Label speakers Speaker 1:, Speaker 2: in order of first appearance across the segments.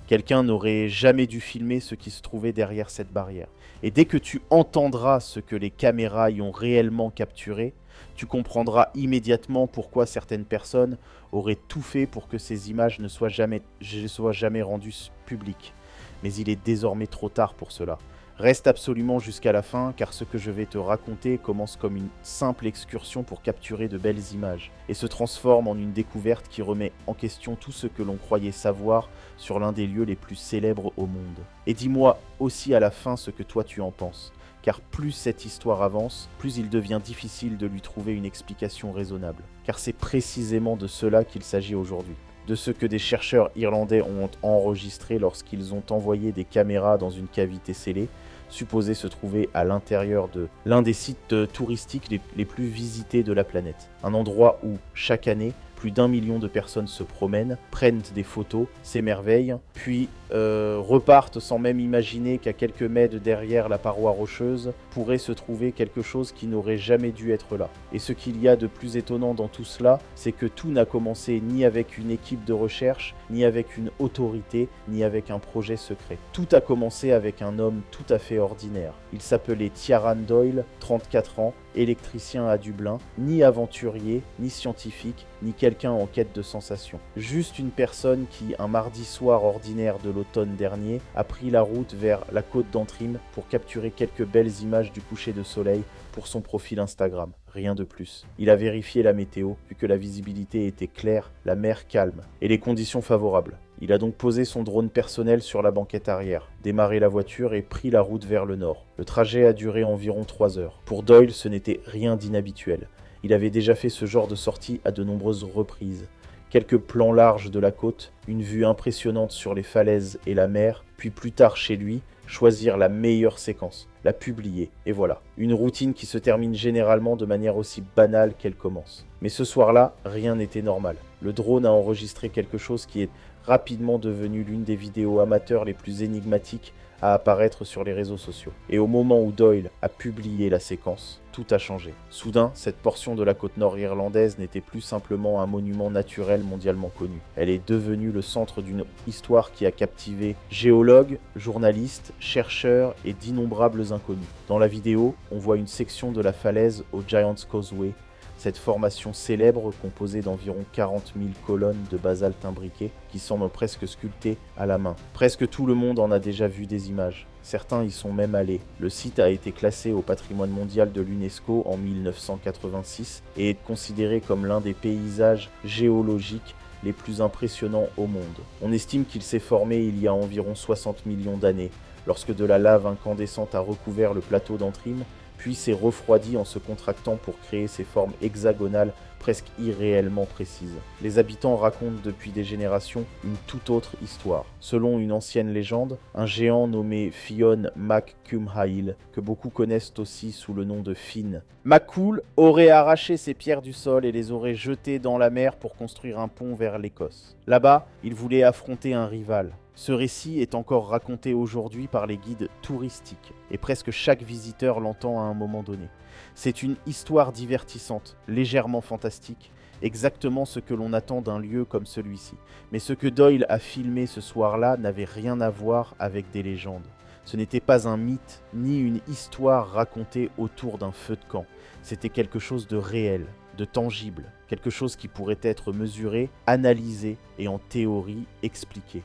Speaker 1: Quelqu'un n'aurait jamais dû filmer ce qui se trouvait derrière cette barrière. Et dès que tu entendras ce que les caméras y ont réellement capturé, tu comprendras immédiatement pourquoi certaines personnes auraient tout fait pour que ces images ne soient jamais rendues publiques. Mais il est désormais trop tard pour cela. Reste absolument jusqu'à la fin, car ce que je vais te raconter commence comme une simple excursion pour capturer de belles images, et se transforme en une découverte qui remet en question tout ce que l'on croyait savoir sur l'un des lieux les plus célèbres au monde. Et dis-moi aussi à la fin ce que toi tu en penses, car plus cette histoire avance, plus il devient difficile de lui trouver une explication raisonnable. Car c'est précisément de cela qu'il s'agit aujourd'hui. De ce que des chercheurs irlandais ont enregistré lorsqu'ils ont envoyé des caméras dans une cavité scellée, supposée se trouver à l'intérieur de l'un des sites touristiques les plus visités de la planète. Un endroit où, chaque année, plus d'1 million de personnes se promènent, prennent des photos, s'émerveillent, puis repartent sans même imaginer qu'à quelques mètres derrière la paroi rocheuse pourrait se trouver quelque chose qui n'aurait jamais dû être là. Et ce qu'il y a de plus étonnant dans tout cela, c'est que tout n'a commencé ni avec une équipe de recherche, ni avec une autorité, ni avec un projet secret. Tout a commencé avec un homme tout à fait ordinaire. Il s'appelait Ciaran Doyle, 34 ans, électricien à Dublin, ni aventurier, ni scientifique, ni quelqu'un en quête de sensations. Juste une personne qui, un mardi soir ordinaire de l'automne dernier, a pris la route vers la côte d'Antrim pour capturer quelques belles images du coucher de soleil pour son profil Instagram. Rien de plus. Il a vérifié la météo, vu que la visibilité était claire, la mer calme, et les conditions favorables. Il a donc posé son drone personnel sur la banquette arrière, démarré la voiture et pris la route vers le nord. Le trajet a duré environ 3 heures. Pour Doyle, ce n'était rien d'inhabituel. Il avait déjà fait ce genre de sortie à de nombreuses reprises. Quelques plans larges de la côte, une vue impressionnante sur les falaises et la mer, puis plus tard chez lui, choisir la meilleure séquence, la publier, et voilà. Une routine qui se termine généralement de manière aussi banale qu'elle commence. Mais ce soir-là, rien n'était normal. Le drone a enregistré quelque chose qui est rapidement devenu l'une des vidéos amateurs les plus énigmatiques à apparaître sur les réseaux sociaux. Et au moment où Doyle a publié la séquence, tout a changé. Soudain, cette portion de la côte nord irlandaise n'était plus simplement un monument naturel mondialement connu. Elle est devenue le centre d'une histoire qui a captivé géologues, journalistes, chercheurs et d'innombrables inconnus. Dans la vidéo, on voit une section de la falaise au Giant's Causeway, cette formation célèbre composée d'environ 40 000 colonnes de basalte imbriquées qui semblent presque sculptées à la main. Presque tout le monde en a déjà vu des images. Certains y sont même allés. Le site a été classé au patrimoine mondial de l'UNESCO en 1986 et est considéré comme l'un des paysages géologiques les plus impressionnants au monde. On estime qu'il s'est formé il y a environ 60 millions d'années, lorsque de la lave incandescente a recouvert le plateau d'Antrim, puis s'est refroidi en se contractant pour créer ces formes hexagonales presque irréellement précises. Les habitants racontent depuis des générations une toute autre histoire. Selon une ancienne légende, un géant nommé Fionn mac Cumhaill, que beaucoup connaissent aussi sous le nom de Finn, MacCool aurait arraché ces pierres du sol et les aurait jetées dans la mer pour construire un pont vers l'Écosse. Là-bas, il voulait affronter un rival. Ce récit est encore raconté aujourd'hui par les guides touristiques, et presque chaque visiteur l'entend à un moment donné. C'est une histoire divertissante, légèrement fantastique, exactement ce que l'on attend d'un lieu comme celui-ci. Mais ce que Doyle a filmé ce soir-là n'avait rien à voir avec des légendes. Ce n'était pas un mythe, ni une histoire racontée autour d'un feu de camp. C'était quelque chose de réel, de tangible, quelque chose qui pourrait être mesuré, analysé et en théorie expliqué.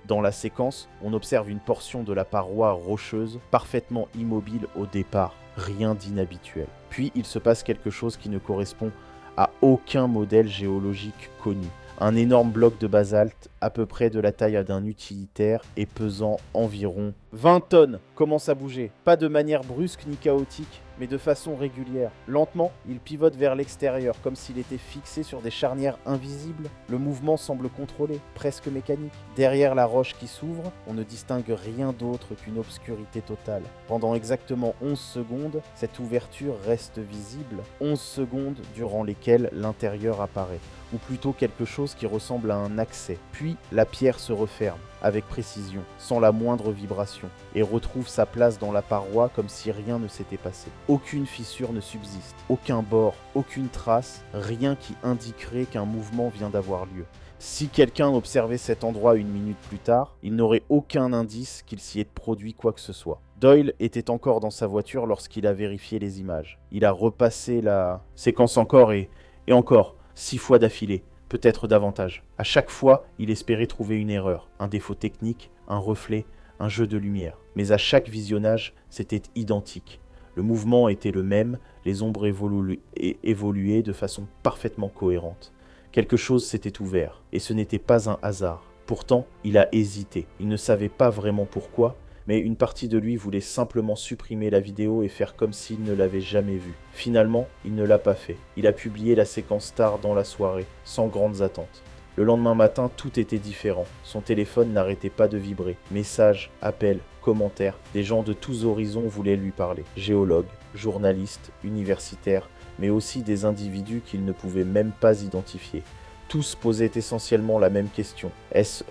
Speaker 1: Dans la séquence, on observe une portion de la paroi rocheuse parfaitement immobile au départ, rien d'inhabituel. Puis il se passe quelque chose qui ne correspond à aucun modèle géologique connu. Un énorme bloc de basalte, à peu près de la taille d'un utilitaire et pesant environ 20 tonnes, commence à bouger. Pas de manière brusque ni chaotique, mais de façon régulière. Lentement, il pivote vers l'extérieur, comme s'il était fixé sur des charnières invisibles. Le mouvement semble contrôlé, presque mécanique. Derrière la roche qui s'ouvre, on ne distingue rien d'autre qu'une obscurité totale. Pendant exactement 11 secondes, cette ouverture reste visible. 11 secondes durant lesquelles l'intérieur apparaît, ou plutôt quelque chose qui ressemble à un accès. Puis, la pierre se referme, avec précision, sans la moindre vibration, et retrouve sa place dans la paroi comme si rien ne s'était passé. Aucune fissure ne subsiste, aucun bord, aucune trace, rien qui indiquerait qu'un mouvement vient d'avoir lieu. Si quelqu'un observait cet endroit une minute plus tard, il n'aurait aucun indice qu'il s'y ait produit quoi que ce soit. Doyle était encore dans sa voiture lorsqu'il a vérifié les images. Il a repassé la séquence encore et encore, 6 fois d'affilée, peut-être davantage. À chaque fois, il espérait trouver une erreur, un défaut technique, un reflet, un jeu de lumière. Mais à chaque visionnage, c'était identique. Le mouvement était le même, les ombres évoluaient de façon parfaitement cohérente. Quelque chose s'était ouvert, et ce n'était pas un hasard. Pourtant, il a hésité. Il ne savait pas vraiment pourquoi, mais une partie de lui voulait simplement supprimer la vidéo et faire comme s'il ne l'avait jamais vue. Finalement, il ne l'a pas fait. Il a publié la séquence tard dans la soirée, sans grandes attentes. Le lendemain matin, tout était différent. Son téléphone n'arrêtait pas de vibrer. Messages, appels, commentaires, des gens de tous horizons voulaient lui parler. Géologues, journalistes, universitaires, mais aussi des individus qu'il ne pouvait même pas identifier. Tous posaient essentiellement la même question. Est-ce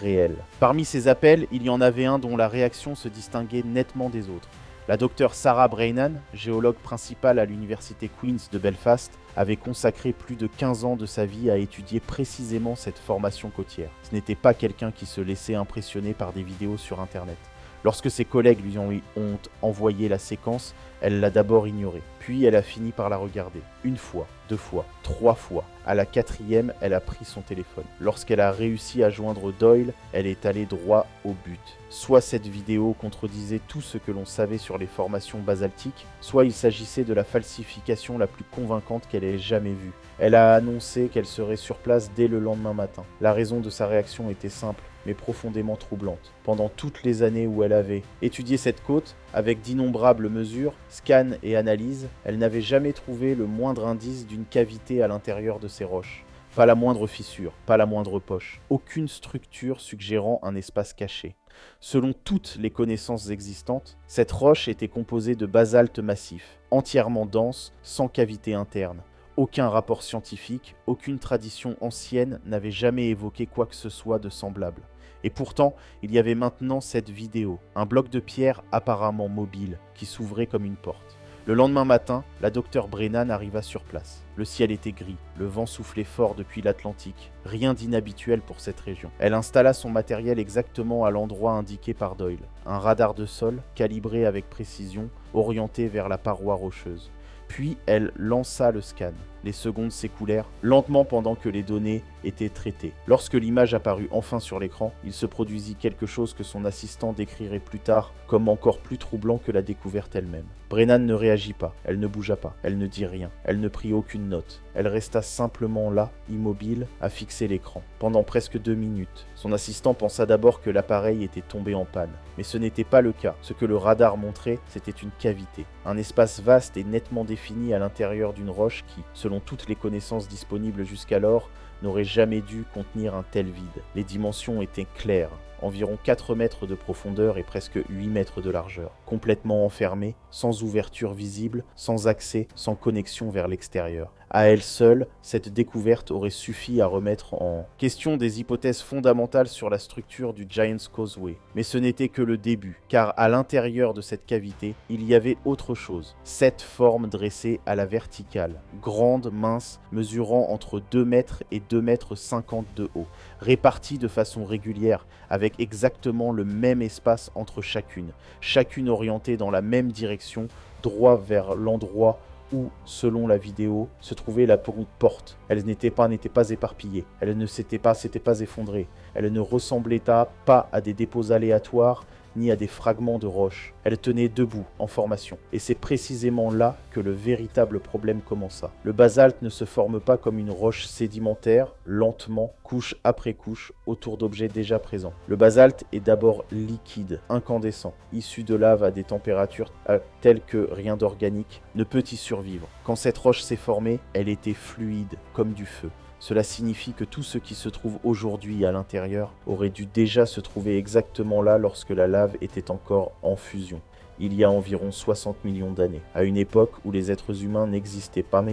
Speaker 1: réel? Parmi ces appels, il y en avait un dont la réaction se distinguait nettement des autres. La docteure Sarah Brennan, géologue principale à l'université Queen's de Belfast, avait consacré plus de 15 ans de sa vie à étudier précisément cette formation côtière. Ce n'était pas quelqu'un qui se laissait impressionner par des vidéos sur Internet. Lorsque ses collègues lui ont envoyé la séquence, elle l'a d'abord ignorée. Puis elle a fini par la regarder. 1 fois, 2 fois, 3 fois. À la 4e, elle a pris son téléphone. Lorsqu'elle a réussi à joindre Doyle, elle est allée droit au but. Soit cette vidéo contredisait tout ce que l'on savait sur les formations basaltiques, soit il s'agissait de la falsification la plus convaincante qu'elle ait jamais vue. Elle a annoncé qu'elle serait sur place dès le lendemain matin. La raison de sa réaction était simple, mais profondément troublante. Pendant toutes les années où elle avait étudié cette côte, avec d'innombrables mesures, scans et analyses, elle n'avait jamais trouvé le moindre indice d'une cavité à l'intérieur de ces roches. Pas la moindre fissure, pas la moindre poche, aucune structure suggérant un espace caché. Selon toutes les connaissances existantes, cette roche était composée de basalte massif, entièrement dense, sans cavité interne. Aucun rapport scientifique, aucune tradition ancienne n'avait jamais évoqué quoi que ce soit de semblable. Et pourtant, il y avait maintenant cette vidéo, un bloc de pierre apparemment mobile, qui s'ouvrait comme une porte. Le lendemain matin, la docteure Brennan arriva sur place. Le ciel était gris, le vent soufflait fort depuis l'Atlantique, rien d'inhabituel pour cette région. Elle installa son matériel exactement à l'endroit indiqué par Doyle, un radar de sol, calibré avec précision, orienté vers la paroi rocheuse. Puis elle lança le scan. Les secondes s'écoulèrent lentement pendant que les données étaient traitées. Lorsque l'image apparut enfin sur l'écran, il se produisit quelque chose que son assistant décrirait plus tard comme encore plus troublant que la découverte elle-même. Brennan ne réagit pas, elle ne bougea pas, elle ne dit rien, elle ne prit aucune note. Elle resta simplement là, immobile, à fixer l'écran. Pendant presque 2 minutes, son assistant pensa d'abord que l'appareil était tombé en panne. Mais ce n'était pas le cas. Ce que le radar montrait, c'était une cavité. Un espace vaste et nettement défini à l'intérieur d'une roche qui, selon toutes les connaissances disponibles jusqu'alors, n'aurait jamais dû contenir un tel vide. Les dimensions étaient claires. Environ 4 mètres de profondeur et presque 8 mètres de largeur. Complètement enfermée, sans ouverture visible, sans accès, sans connexion vers l'extérieur. À elle seule, cette découverte aurait suffi à remettre en question des hypothèses fondamentales sur la structure du Giant's Causeway. Mais ce n'était que le début, car à l'intérieur de cette cavité, il y avait autre chose. 7 formes dressées à la verticale, grandes, minces, mesurant entre 2 mètres et 2 mètres 50 de haut, réparties de façon régulière, avec exactement le même espace entre chacune orientée dans la même direction, droit vers l'endroit où, selon la vidéo, se trouvait la porte. Elle n'était pas éparpillée, elle ne s'était pas effondrée, elle ne ressemblait pas à des dépôts aléatoires, ni à des fragments de roches. Elle tenait debout, en formation. Et c'est précisément là que le véritable problème commença. Le basalte ne se forme pas comme une roche sédimentaire, lentement, couche après couche, autour d'objets déjà présents. Le basalte est d'abord liquide, incandescent, issu de lave à des températures telles que rien d'organique ne peut y survivre. Quand cette roche s'est formée, elle était fluide, comme du feu. Cela signifie que tout ce qui se trouve aujourd'hui à l'intérieur aurait dû déjà se trouver exactement là lorsque la lave était encore en fusion, il y a environ 60 millions d'années, à une époque où les êtres humains n'existaient pas,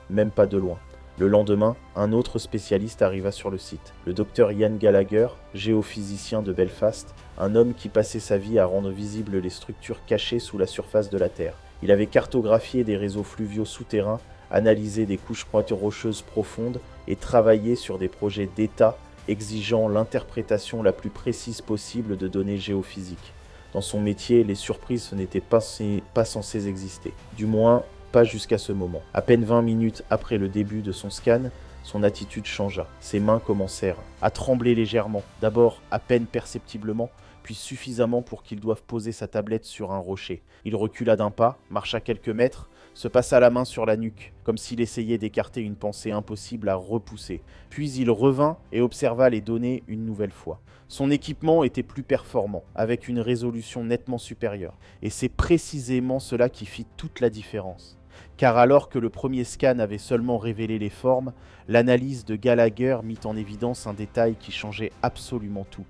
Speaker 1: même pas de loin. Le lendemain, un autre spécialiste arriva sur le site, le docteur Ian Gallagher, géophysicien de Belfast, un homme qui passait sa vie à rendre visibles les structures cachées sous la surface de la Terre. Il avait cartographié des réseaux fluviaux souterrains analyser des couches rocheuses profondes et travailler sur des projets d'État exigeant l'interprétation la plus précise possible de données géophysiques. Dans son métier, les surprises n'étaient pas censées exister. Du moins, pas jusqu'à ce moment. À peine 20 minutes après le début de son scan, son attitude changea. Ses mains commencèrent à trembler légèrement, d'abord à peine perceptiblement, puis suffisamment pour qu'il doive poser sa tablette sur un rocher. Il recula d'un pas, marcha quelques mètres, se passa la main sur la nuque, comme s'il essayait d'écarter une pensée impossible à repousser. Puis il revint et observa les données une nouvelle fois. Son équipement était plus performant, avec une résolution nettement supérieure. Et c'est précisément cela qui fit toute la différence. Car alors que le premier scan avait seulement révélé les formes, l'analyse de Gallagher mit en évidence un détail qui changeait absolument tout.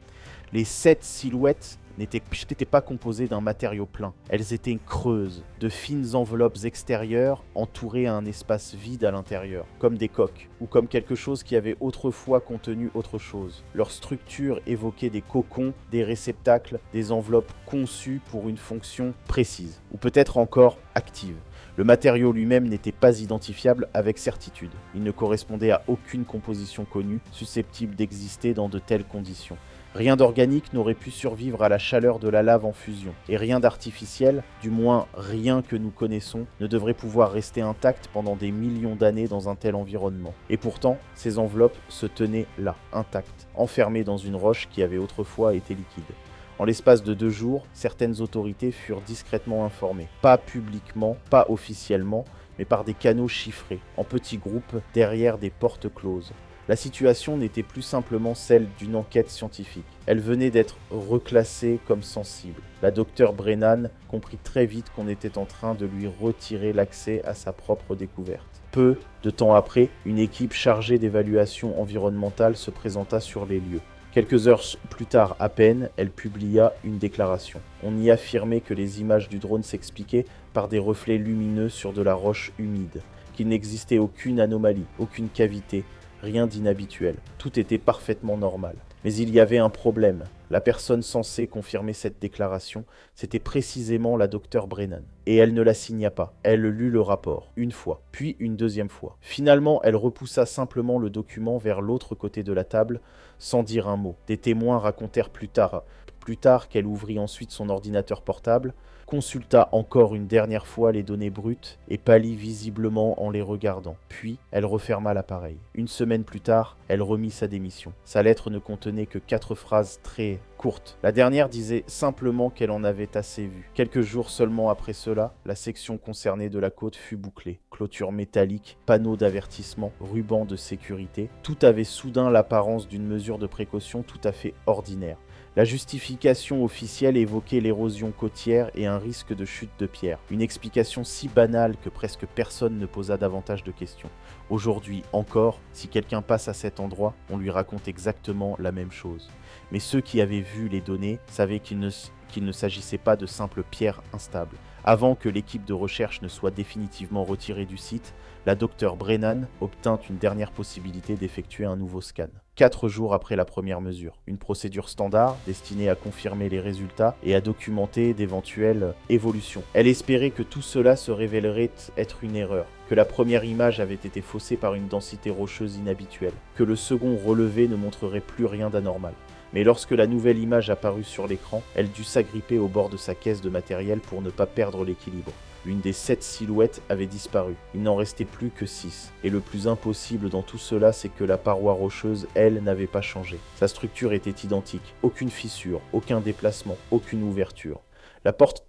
Speaker 1: Les 7 silhouettes n'étaient pas composées d'un matériau plein. Elles étaient creuses, de fines enveloppes extérieures entourées à un espace vide à l'intérieur, comme des coques, ou comme quelque chose qui avait autrefois contenu autre chose. Leur structure évoquait des cocons, des réceptacles, des enveloppes conçues pour une fonction précise, ou peut-être encore active. Le matériau lui-même n'était pas identifiable avec certitude. Il ne correspondait à aucune composition connue susceptible d'exister dans de telles conditions. Rien d'organique n'aurait pu survivre à la chaleur de la lave en fusion, et rien d'artificiel, du moins rien que nous connaissons, ne devrait pouvoir rester intact pendant des millions d'années dans un tel environnement. Et pourtant, ces enveloppes se tenaient là, intactes, enfermées dans une roche qui avait autrefois été liquide. En l'espace de 2 jours, certaines autorités furent discrètement informées. Pas publiquement, pas officiellement, mais par des canaux chiffrés, en petits groupes, derrière des portes closes. La situation n'était plus simplement celle d'une enquête scientifique. Elle venait d'être reclassée comme sensible. La docteure Brennan comprit très vite qu'on était en train de lui retirer l'accès à sa propre découverte. Peu de temps après, une équipe chargée d'évaluation environnementale se présenta sur les lieux. Quelques heures plus tard à peine, elle publia une déclaration. On y affirmait que les images du drone s'expliquaient par des reflets lumineux sur de la roche humide, qu'il n'existait aucune anomalie, aucune cavité, rien d'inhabituel. Tout était parfaitement normal. Mais il y avait un problème. La personne censée confirmer cette déclaration, c'était précisément la docteure Brennan. Et elle ne la signa pas. Elle lut le rapport, une fois, puis une deuxième fois. Finalement, elle repoussa simplement le document vers l'autre côté de la table, sans dire un mot. Des témoins racontèrent plus tard qu'elle ouvrit ensuite son ordinateur portable, consulta encore une dernière fois les données brutes et pâlit visiblement en les regardant. Puis, elle referma l'appareil. Une semaine plus tard, elle remit sa démission. Sa lettre ne contenait que 4 phrases très courtes. La dernière disait simplement qu'elle en avait assez vu. Quelques jours seulement après cela, la section concernée de la côte fut bouclée. Clôture métallique, panneaux d'avertissement, rubans de sécurité. Tout avait soudain l'apparence d'une mesure de précaution tout à fait ordinaire. La justification officielle évoquait l'érosion côtière et un risque de chute de pierre. Une explication si banale que presque personne ne posa davantage de questions. Aujourd'hui encore, si quelqu'un passe à cet endroit, on lui raconte exactement la même chose. Mais ceux qui avaient vu les données savaient qu'il ne s'agissait pas de simples pierres instables. Avant que l'équipe de recherche ne soit définitivement retirée du site, la docteure Brennan obtint une dernière possibilité d'effectuer un nouveau scan. 4 jours après la première mesure, une procédure standard destinée à confirmer les résultats et à documenter d'éventuelles évolutions. Elle espérait que tout cela se révélerait être une erreur, que la première image avait été faussée par une densité rocheuse inhabituelle, que le second relevé ne montrerait plus rien d'anormal. Mais lorsque la nouvelle image apparut sur l'écran, elle dut s'agripper au bord de sa caisse de matériel pour ne pas perdre l'équilibre. L'une des 7 silhouettes avait disparu. Il n'en restait plus que 6. Et le plus impossible dans tout cela, c'est que la paroi rocheuse, elle, n'avait pas changé. Sa structure était identique. Aucune fissure, aucun déplacement, aucune ouverture. La porte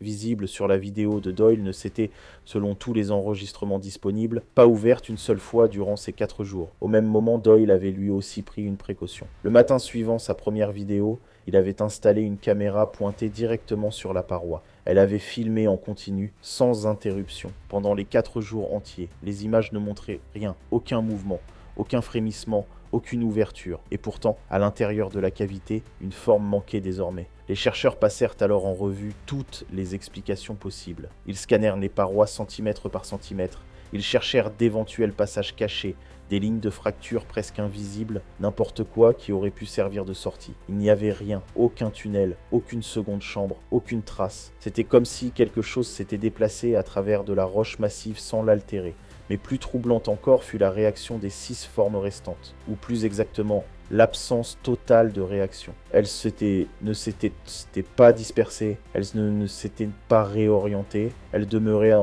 Speaker 1: visible sur la vidéo de Doyle ne s'était, selon tous les enregistrements disponibles, pas ouverte une seule fois durant ces 4 jours. Au même moment, Doyle avait lui aussi pris une précaution. Le matin suivant sa première vidéo, il avait installé une caméra pointée directement sur la paroi. Elle avait filmé en continu, sans interruption, pendant les 4 jours entiers. Les images ne montraient rien, aucun mouvement, aucun frémissement, aucune ouverture. Et pourtant, à l'intérieur de la cavité, une forme manquait désormais. Les chercheurs passèrent alors en revue toutes les explications possibles. Ils scannèrent les parois centimètre par centimètre. Ils cherchèrent d'éventuels passages cachés, des lignes de fracture presque invisibles, n'importe quoi qui aurait pu servir de sortie. Il n'y avait rien, aucun tunnel, aucune seconde chambre, aucune trace. C'était comme si quelque chose s'était déplacé à travers de la roche massive sans l'altérer. Mais plus troublante encore fut la réaction des 6 formes restantes, ou plus exactement, l'absence totale de réaction. Elles ne s'étaient pas dispersées, elles ne s'étaient pas réorientées, elles demeuraient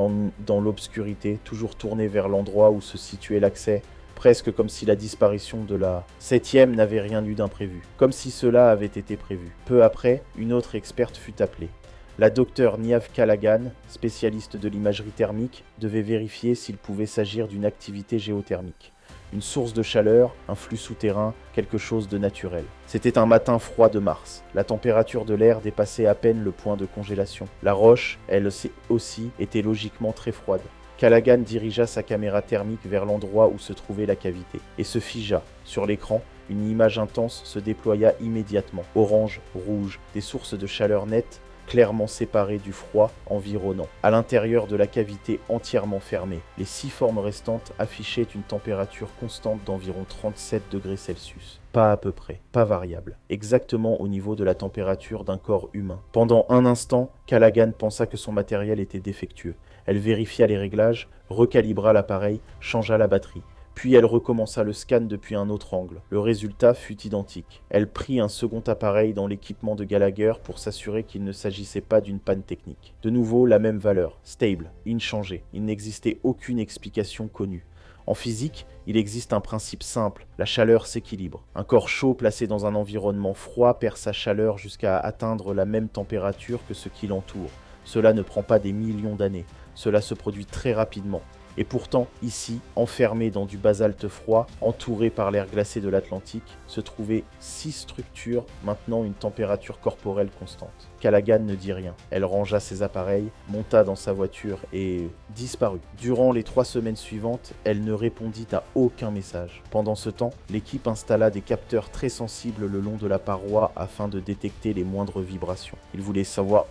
Speaker 1: dans l'obscurité, toujours tournées vers l'endroit où se situait l'accès, presque comme si la disparition de la 7e n'avait rien eu d'imprévu, comme si cela avait été prévu. Peu après, une autre experte fut appelée. La docteure Niamh Callaghan, spécialiste de l'imagerie thermique, devait vérifier s'il pouvait s'agir d'une activité géothermique. Une source de chaleur, un flux souterrain, quelque chose de naturel. C'était un matin froid de mars. La température de l'air dépassait à peine le point de congélation. La roche, elle aussi, était logiquement très froide. Callaghan dirigea sa caméra thermique vers l'endroit où se trouvait la cavité, et se figea. Sur l'écran, une image intense se déploya immédiatement. Orange, rouge, des sources de chaleur nettes, clairement séparées du froid environnant. À l'intérieur de la cavité entièrement fermée, les 6 formes restantes affichaient une température constante d'environ 37 degrés Celsius. Pas à peu près, pas variable, exactement au niveau de la température d'un corps humain. Pendant un instant, Callaghan pensa que son matériel était défectueux. Elle vérifia les réglages, recalibra l'appareil, changea la batterie. Puis elle recommença le scan depuis un autre angle. Le résultat fut identique. Elle prit un second appareil dans l'équipement de Gallagher pour s'assurer qu'il ne s'agissait pas d'une panne technique. De nouveau, la même valeur, stable, inchangée. Il n'existait aucune explication connue. En physique, il existe un principe simple, la chaleur s'équilibre. Un corps chaud placé dans un environnement froid perd sa chaleur jusqu'à atteindre la même température que ce qui l'entoure. Cela ne prend pas des millions d'années, cela se produit très rapidement. Et pourtant, ici, enfermé dans du basalte froid, entouré par l'air glacé de l'Atlantique, se trouvaient 6 structures maintenant une température corporelle constante. Callaghan ne dit rien. Elle rangea ses appareils, monta dans sa voiture et disparut. Durant les 3 semaines suivantes, elle ne répondit à aucun message. Pendant ce temps, l'équipe installa des capteurs très sensibles le long de la paroi afin de détecter les moindres vibrations. Ils voulaient savoir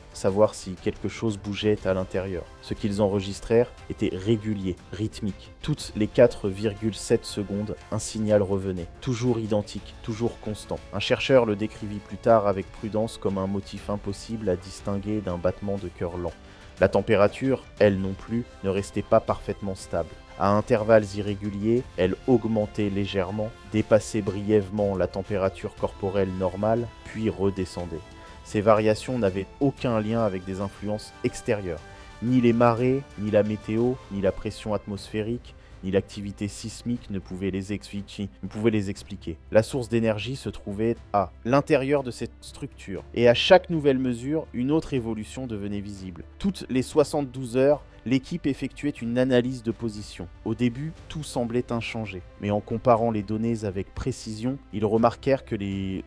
Speaker 1: si quelque chose bougeait à l'intérieur. Ce qu'ils enregistrèrent était régulier, rythmique. Toutes les 4,7 secondes, un signal revenait. Toujours identique, toujours constant. Un chercheur le décrivit plus tard avec prudence comme un motif impossible à distinguer d'un battement de cœur lent. La température, elle non plus, ne restait pas parfaitement stable. À intervalles irréguliers, elle augmentait légèrement, dépassait brièvement la température corporelle normale, puis redescendait. Ces variations n'avaient aucun lien avec des influences extérieures. Ni les marées, ni la météo, ni la pression atmosphérique, ni l'activité sismique ne pouvaient les expliquer. La source d'énergie se trouvait à l'intérieur de cette structure. Et à chaque nouvelle mesure, une autre évolution devenait visible. Toutes les 72 heures, l'équipe effectuait une analyse de position. Au début, tout semblait inchangé. Mais en comparant les données avec précision, ils remarquèrent que les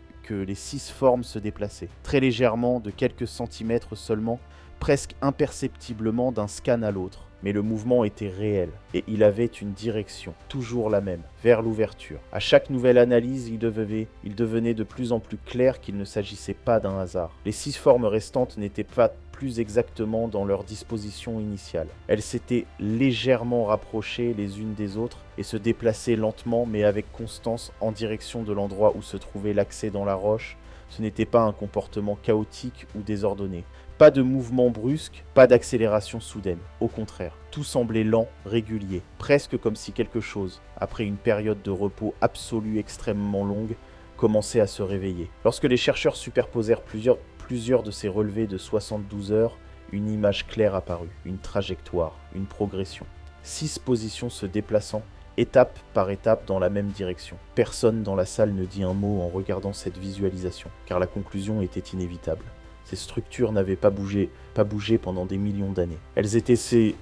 Speaker 1: 6 formes se déplaçaient. Très légèrement, de quelques centimètres seulement, presque imperceptiblement d'un scan à l'autre. Mais le mouvement était réel, et il avait une direction, toujours la même, vers l'ouverture. À chaque nouvelle analyse, il devenait de plus en plus clair qu'il ne s'agissait pas d'un hasard. Les 6 formes restantes n'étaient pas plus exactement dans leur disposition initiale. Elles s'étaient légèrement rapprochées les unes des autres et se déplaçaient lentement mais avec constance en direction de l'endroit où se trouvait l'accès dans la roche. Ce n'était pas un comportement chaotique ou désordonné. Pas de mouvement brusque, pas d'accélération soudaine. Au contraire, tout semblait lent, régulier, presque comme si quelque chose, après une période de repos absolu extrêmement longue, commençait à se réveiller. Lorsque les chercheurs superposèrent plusieurs de ces relevés de 72 heures, une image claire apparut, une trajectoire, une progression. 6 positions se déplaçant, étape par étape dans la même direction. Personne dans la salle ne dit un mot en regardant cette visualisation, car la conclusion était inévitable. Ces structures n'avaient pas bougé pendant des millions d'années. Elles étaient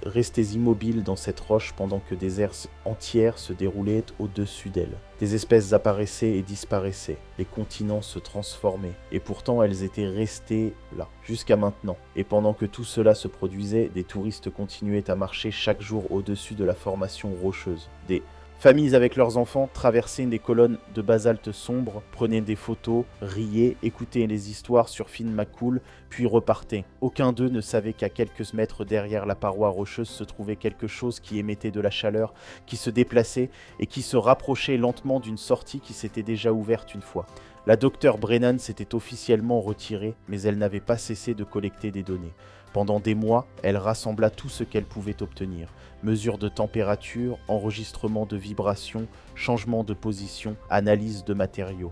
Speaker 1: restées immobiles dans cette roche pendant que des ères entières se déroulaient au-dessus d'elles. Des espèces apparaissaient et disparaissaient. Les continents se transformaient. Et pourtant, elles étaient restées là, jusqu'à maintenant. Et pendant que tout cela se produisait, des touristes continuaient à marcher chaque jour au-dessus de la formation rocheuse. Des familles avec leurs enfants traversaient des colonnes de basalte sombre, prenaient des photos, riaient, écoutaient les histoires sur Finn McCool, puis repartaient. Aucun d'eux ne savait qu'à quelques mètres derrière la paroi rocheuse se trouvait quelque chose qui émettait de la chaleur, qui se déplaçait et qui se rapprochait lentement d'une sortie qui s'était déjà ouverte une fois. La docteure Brennan s'était officiellement retirée, mais elle n'avait pas cessé de collecter des données. Pendant des mois, elle rassembla tout ce qu'elle pouvait obtenir. Mesures de température, enregistrement de vibrations, changement de position, analyse de matériaux.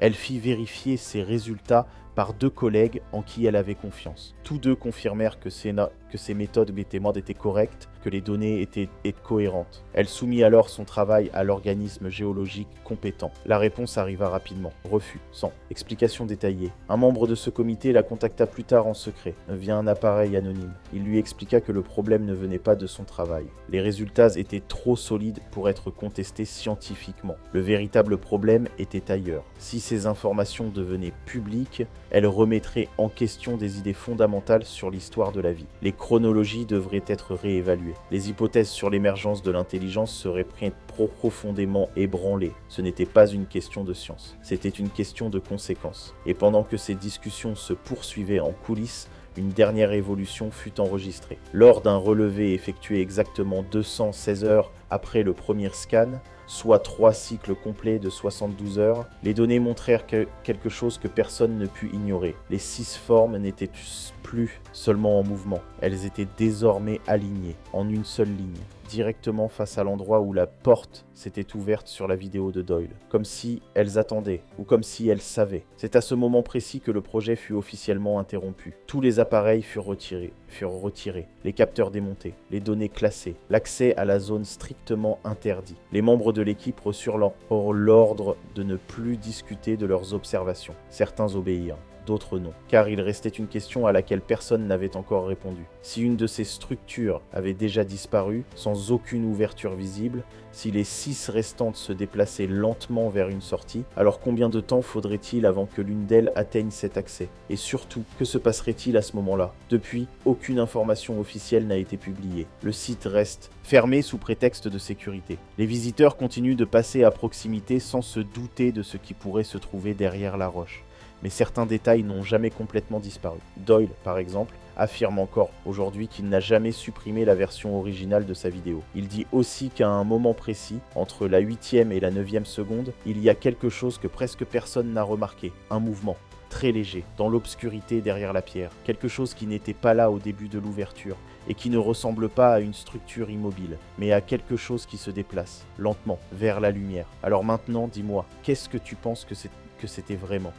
Speaker 1: Elle fit vérifier ses résultats par 2 collègues en qui elle avait confiance. Tous 2 confirmèrent que ses méthodes étaient correctes, que les données étaient cohérentes. Elle soumit alors son travail à l'organisme géologique compétent. La réponse arriva rapidement. Refus, sans explication détaillée. Un membre de ce comité la contacta plus tard en secret, via un appareil anonyme. Il lui expliqua que le problème ne venait pas de son travail. Les résultats étaient trop solides pour être contestés scientifiquement. Le véritable problème était ailleurs. Si ces informations devenaient publiques, elles remettraient en question des idées fondamentales sur l'histoire de la vie. Les chronologies devraient être réévaluées. Les hypothèses sur l'émergence de l'intelligence seraient profondément ébranlées. Ce n'était pas une question de science, c'était une question de conséquences. Et pendant que ces discussions se poursuivaient en coulisses, une dernière évolution fut enregistrée. Lors d'un relevé effectué exactement 216 heures après le premier scan, soit 3 cycles complets de 72 heures, les données montrèrent quelque chose que personne ne put ignorer. Les 6 formes n'étaient plus seulement en mouvement, elles étaient désormais alignées, en une seule ligne, directement face à l'endroit où la porte s'était ouverte sur la vidéo de Doyle, comme si elles attendaient, ou comme si elles savaient. C'est à ce moment précis que le projet fut officiellement interrompu. Tous les appareils furent retirés, les capteurs démontés, les données classées, l'accès à la zone strictement interdit. Les membres de l'équipe reçurent l'ordre de ne plus discuter de leurs observations. Certains obéirent, d'autres non, car il restait une question à laquelle personne n'avait encore répondu. Si une de ces structures avait déjà disparu, sans aucune ouverture visible, si les 6 restantes se déplaçaient lentement vers une sortie, alors combien de temps faudrait-il avant que l'une d'elles atteigne cet accès? Et surtout, que se passerait-il à ce moment-là? Depuis, aucune information officielle n'a été publiée. Le site reste fermé sous prétexte de sécurité. Les visiteurs continuent de passer à proximité sans se douter de ce qui pourrait se trouver derrière la roche. Mais certains détails n'ont jamais complètement disparu. Doyle, par exemple, affirme encore aujourd'hui qu'il n'a jamais supprimé la version originale de sa vidéo. Il dit aussi qu'à un moment précis, entre la 8e et la 9e seconde, il y a quelque chose que presque personne n'a remarqué, un mouvement très léger, dans l'obscurité derrière la pierre, quelque chose qui n'était pas là au début de l'ouverture, et qui ne ressemble pas à une structure immobile, mais à quelque chose qui se déplace, lentement, vers la lumière. Alors maintenant, dis-moi, qu'est-ce que tu penses que c'était vraiment ?